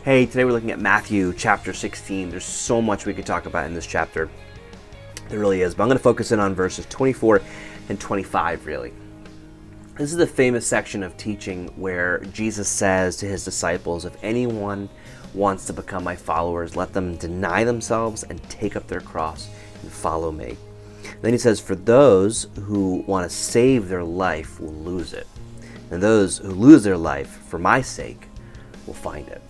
Hey, today we're looking at Matthew chapter 16. There's so much we could talk about in this chapter. There really is, but I'm going to focus in on verses 24 and 25, really. This is the famous section of teaching where Jesus says to his disciples, if anyone wants to become my followers, let them deny themselves and take up their cross and follow me. Then he says, for those who want to save their life will lose it, and those who lose their life for my sake will find it.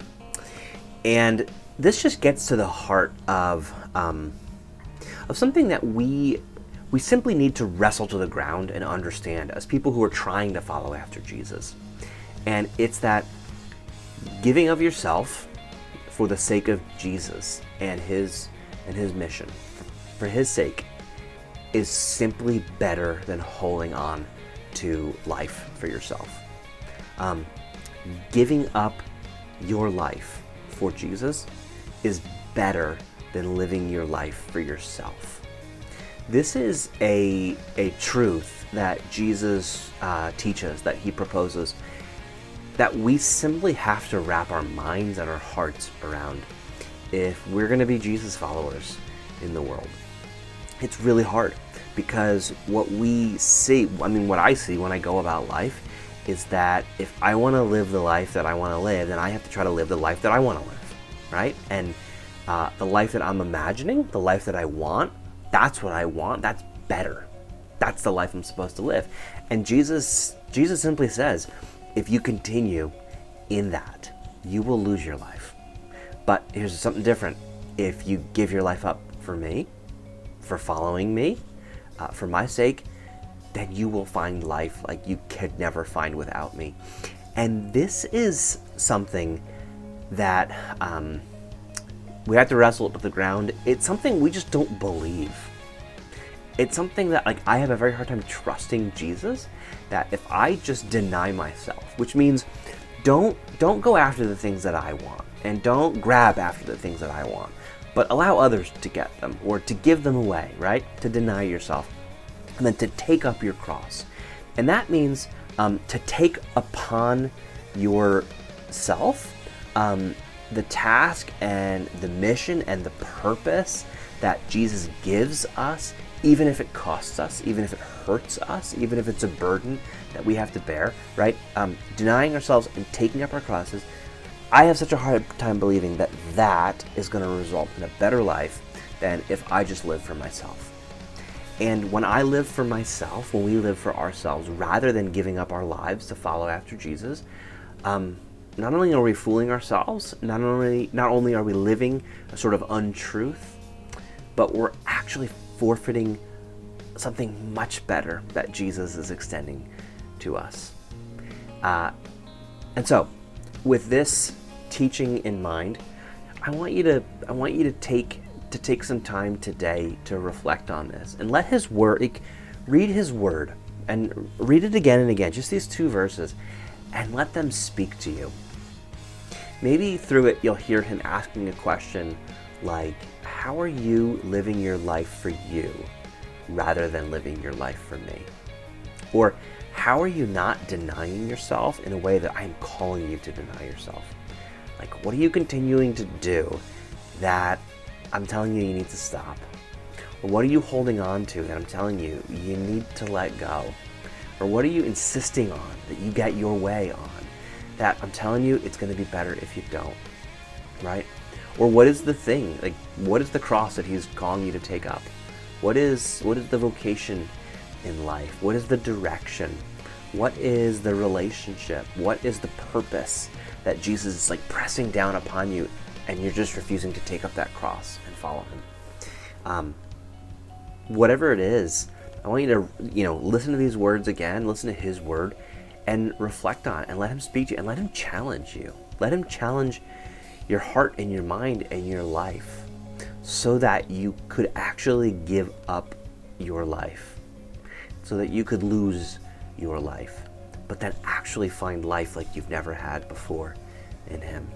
And this just gets to the heart of something that we simply need to wrestle to the ground and understand as people who are trying to follow after Jesus. And it's that giving of yourself for the sake of Jesus and his mission, for his sake, is simply better than holding on to life for yourself. Giving up your life for Jesus is better than living your life for yourself. This is a truth that Jesus teaches, that he proposes, that we simply have to wrap our minds and our hearts around if we're going to be Jesus followers in the world. It's really hard because what I see when I go about life is that if I want to live the life that I want to live, then I have to try to live the life that I want to live, right? And the life that I'm imagining, the life that I want, that's what I want, that's better. That's the life I'm supposed to live. And Jesus simply says, if you continue in that, you will lose your life. But here's something different. If you give your life up for me, for following me, for my sake, then you will find life like you could never find without me. And this is something that we have to wrestle to the ground. It's something we just don't believe. It's something that I have a very hard time trusting Jesus, that if I just deny myself, which means don't go after the things that I want and don't grab after the things that I want, but allow others to get them or to give them away, right? To deny yourself and then to take up your cross. And that means to take upon yourself the task and the mission and the purpose that Jesus gives us, even if it costs us, even if it hurts us, even if it's a burden that we have to bear, right? Denying ourselves and taking up our crosses. I have such a hard time believing that that is going to result in a better life than if I just live for myself. And when I live for myself, when we live for ourselves, rather than giving up our lives to follow after Jesus, not only are we fooling ourselves, not only are we living a sort of untruth, but we're actually forfeiting something much better that Jesus is extending to us. And so, with this teaching in mind, I want you to take some time today to reflect on this and let his word, read his word and read it again and again, just these two verses, and let them speak to you. Maybe through it you'll hear him asking a question like, how are you living your life for you rather than living your life for me? Or how are you not denying yourself in a way that I'm calling you to deny yourself? Like, what are you continuing to do that I'm telling you need to stop? Or what are you holding on to that I'm telling you need to let go? Or what are you insisting on that you get your way on that I'm telling you it's going to be better if you don't, right? Or what is the thing, like what is the cross that he's calling you to take up? What is the vocation in life? What is the direction? What is the relationship? What is the purpose that Jesus is pressing down upon you and you're just refusing to take up that cross and follow him? Whatever it is, I want you to, listen to these words again, listen to his word, and reflect on it, and let him speak to you, and let him challenge you. Let him challenge your heart and your mind and your life so that you could actually give up your life, so that you could lose your life, but then actually find life like you've never had before in him.